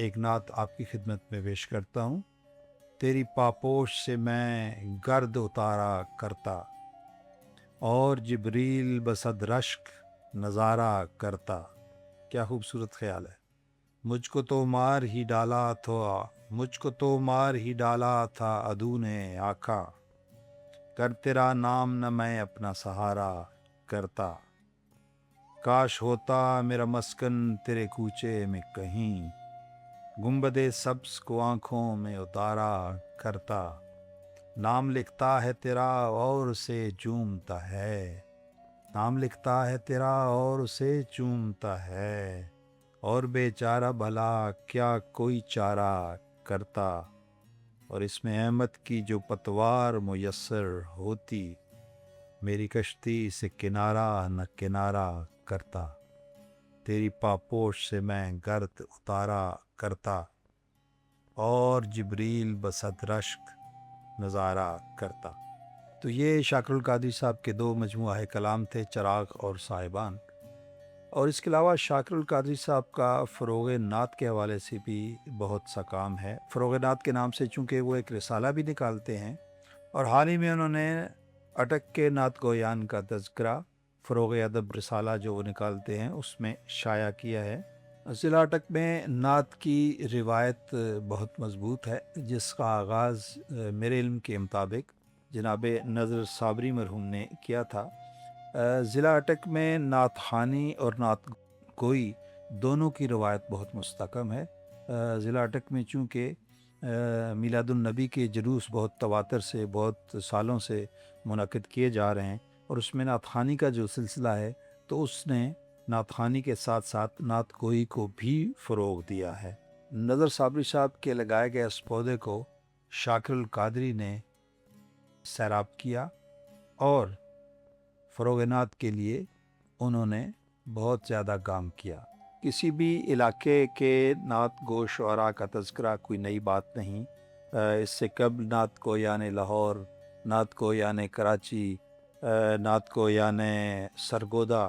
ایک نعت آپ کی خدمت میں پیش کرتا ہوں۔ تیری پاپوش سے میں گرد اتارا کرتا، اور جبریل بصد رشک نظارہ کرتا۔ کیا خوبصورت خیال ہے۔ مجھ کو تو مار ہی ڈالا تھا، مجھ کو تو مار ہی ڈالا تھا عدو نے آقا، کر تیرا نام نہ میں اپنا سہارا کرتا۔ کاش ہوتا میرا مسکن تیرے کوچے میں کہیں، گنبد سبز کو آنکھوں میں اتارا کرتا۔ نام لکھتا ہے تیرا اور اسے چومتا ہے، نام لکھتا ہے تیرا اور اسے چومتا ہے، اور بیچارہ بھلا کیا کوئی چارہ کرتا۔ اور اس میں احمد کی جو پتوار میسر ہوتی، میری کشتی سے کنارہ نہ کنارہ کرتا۔ تیری پاپوش سے میں گرد اتارا کرتا، اور جبریل بصد رشک نظارہ کرتا۔ تو یہ شاکر القادری صاحب کے 2 مجموعہ کلام تھے، چراغ اور صاحبان۔ اور اس کے علاوہ شاکر القادری صاحب کا فروغ نعت کے حوالے سے بھی بہت سا کام ہے۔ فروغ نعت کے نام سے چونکہ وہ ایک رسالہ بھی نکالتے ہیں، اور حال ہی میں انہوں نے اٹک کے نعت گویان کا تذکرہ فروغ ادب رسالہ جو وہ نکالتے ہیں اس میں شائع کیا ہے۔ ضلع اٹک میں نعت کی روایت بہت مضبوط ہے، جس کا آغاز میرے علم کے مطابق جناب نظر صابری مرحوم نے کیا تھا۔ ضلع اٹک میں نعت خوانی اور نعت گوئی دونوں کی روایت بہت مستحکم ہے۔ ضلع اٹک میں چونکہ میلاد النبی کے جلوس بہت تواتر سے بہت سالوں سے منعقد کیے جا رہے ہیں، اور اس میں نعت خوانی کا جو سلسلہ ہے تو اس نے نعت خوانی کے ساتھ ساتھ نعت گوئی کو بھی فروغ دیا ہے۔ نظر صابری صاحب کے لگائے گئے اس پودے کو شاکر القادری نے سیراب کیا، اور فروغ نعت کے لیے انہوں نے بہت زیادہ کام کیا۔ کسی بھی علاقے کے نعت گو شعراء کا تذکرہ کوئی نئی بات نہیں۔ اس سے قبل نعت کو یعنی لاہور، نعت کو یعنی کراچی، نعت کو یعنی سرگودا،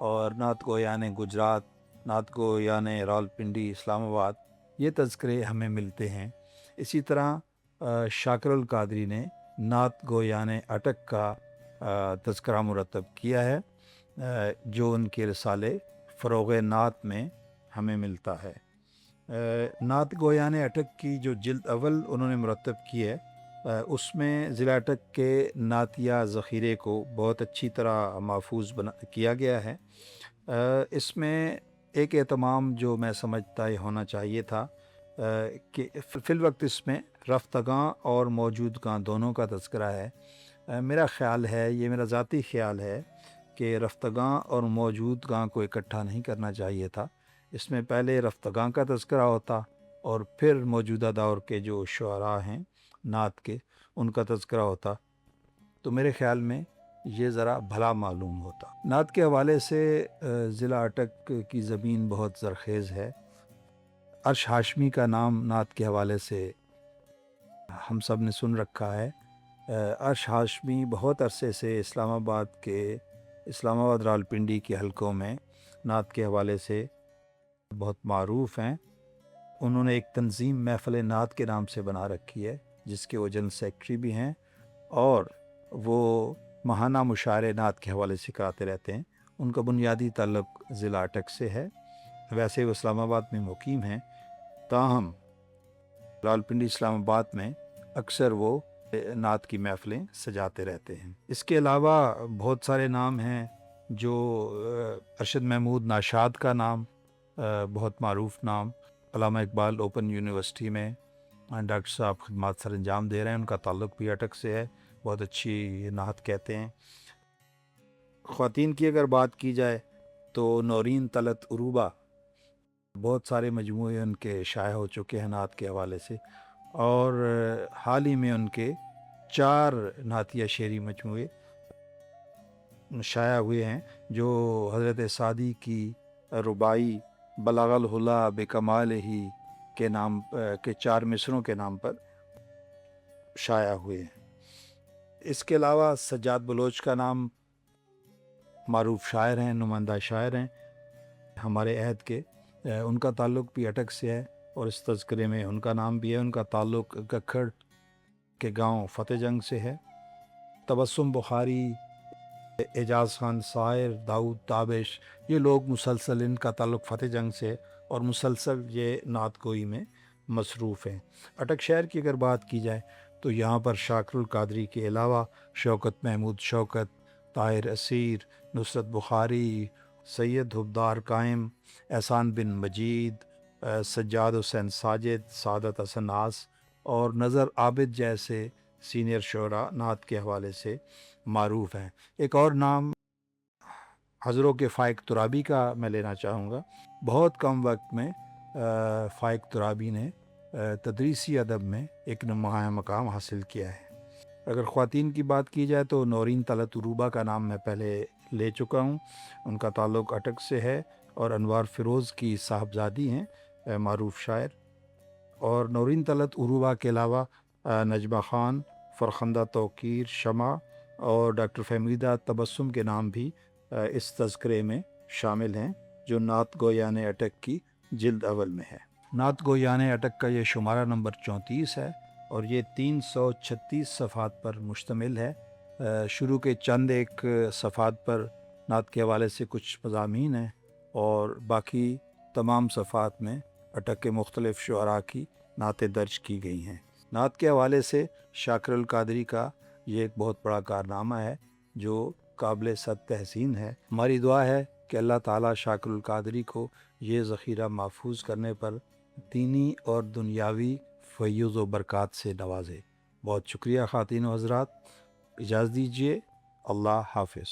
اور نعت کو یعنی گجرات، نعت کو یعنی راولپنڈی، اسلام آباد، یہ تذکرے ہمیں ملتے ہیں۔ اسی طرح شاکر القادری نے نعت گو یعنی اٹک کا تذکرہ مرتب کیا ہے، جو ان کے رسالے فروغ نعت میں ہمیں ملتا ہے۔ نعت گویان اٹک کی جو جلد اول انہوں نے مرتب کی ہے، اس میں ضلع اٹک کے نعتیہ ذخیرے کو بہت اچھی طرح محفوظ کیا گیا ہے۔ اس میں ایک اہتمام جو میں سمجھتا یہ ہونا چاہیے تھا کہ فی الوقت اس میں رفتگاں اور موجودگاں دونوں کا تذکرہ ہے۔ میرا خیال ہے، یہ میرا ذاتی خیال ہے کہ رفتگاں اور موجودگاں کو اکٹھا نہیں کرنا چاہیے تھا۔ اس میں پہلے رفتگاں کا تذکرہ ہوتا اور پھر موجودہ دور کے جو شعراء ہیں نعت کے، ان کا تذکرہ ہوتا، تو میرے خیال میں یہ ذرا بھلا معلوم ہوتا۔ نعت کے حوالے سے ضلع اٹک کی زمین بہت زرخیز ہے۔ عرش ہاشمی کا نام نعت کے حوالے سے ہم سب نے سن رکھا ہے۔ عرش ہاشمی بہت عرصے سے اسلام آباد راولپنڈی کے حلقوں میں نعت کے حوالے سے بہت معروف ہیں۔ انہوں نے ایک تنظیم محفل نعت کے نام سے بنا رکھی ہے، جس کے وہ جنرل سیکرٹری بھی ہیں، اور وہ ماہانہ مشاعرے نعت کے حوالے سے کراتے رہتے ہیں۔ ان کا بنیادی تعلق ضلع اٹک سے ہے، ویسے وہ اسلام آباد میں مقیم ہیں، تاہم راولپنڈی اسلام آباد میں اکثر وہ نعت کی محفلیں سجاتے رہتے ہیں۔ اس کے علاوہ بہت سارے نام ہیں، جو ارشد محمود ناشاد کا نام بہت معروف نام، علامہ اقبال اوپن یونیورسٹی میں ڈاکٹر صاحب خدمات سر انجام دے رہے ہیں، ان کا تعلق بھی اٹک سے ہے، بہت اچھی نعت کہتے ہیں۔ خواتین کی اگر بات کی جائے تو نورین طلعت عروبہ، بہت سارے مجموعے ان کے شائع ہو چکے ہیں نعت کے حوالے سے، اور حال ہی میں ان کے 4 نعتیہ شعری مجموعے شائع ہوئے ہیں، جو حضرت سعدی کی رباعی بلغ الہلا بکمال ہی کے نام کے 4 مصروں کے نام پر شائع ہوئے ہیں۔ اس کے علاوہ سجاد بلوچ کا نام معروف شاعر ہیں، نمائندہ شاعر ہیں ہمارے عہد کے، ان کا تعلق بھی اٹک سے ہے، اور اس تذکرے میں ان کا نام بھی ہے۔ ان کا تعلق گکھڑ کے گاؤں فتح جنگ سے ہے۔ تبسم بخاری، اعجاز خان سائر، داؤد تابش، یہ لوگ مسلسل، ان کا تعلق فتح جنگ سے اور مسلسل یہ نعت گوئی میں مصروف ہیں۔ اٹک شہر کی اگر بات کی جائے تو یہاں پر شاکر القادری کے علاوہ شوکت محمود شوکت، طاہر اسیر، نصرت بخاری، سید حبدار قائم، احسان بن مجید، سجاد حسین ساجد، سعادت حسن ناز اور نظر عابد جیسے سینئر شعراء نعت کے حوالے سے معروف ہیں۔ ایک اور نام حضروں کے فائق ترابی کا میں لینا چاہوں گا۔ بہت کم وقت میں فائق ترابی نے تدریسی ادب میں ایک نمایاں مقام حاصل کیا ہے۔ اگر خواتین کی بات کی جائے تو نورین طلعت عروبہ کا نام میں پہلے لے چکا ہوں، ان کا تعلق اٹک سے ہے اور انوار فیروز کی صاحبزادی ہیں، معروف شاعر۔ اور نورین طلعت عروبہ کے علاوہ نجمہ خان، فرخندہ توقیر، شمع اور ڈاکٹر فہمیدہ تبسم کے نام بھی اس تذکرے میں شامل ہیں، جو نعت گویان اٹک کی جلد اول میں ہے۔ نعت گویان اٹک کا یہ شمارہ نمبر 34 ہے اور یہ 336 صفحات پر مشتمل ہے۔ شروع کے چند ایک صفحات پر نعت کے حوالے سے کچھ مضامین ہیں اور باقی تمام صفحات میں اٹک کے مختلف شعراء کی نعتیں درج کی گئی ہیں۔ نعت کے حوالے سے شاکر القادری کا یہ ایک بہت بڑا کارنامہ ہے جو قابل صد تحسین ہے۔ ہماری دعا ہے کہ اللہ تعالیٰ شاکر القادری کو یہ ذخیرہ محفوظ کرنے پر دینی اور دنیاوی فیض و برکات سے نوازے۔ بہت شکریہ خواتین و حضرات، اجازت دیجیے، اللہ حافظ۔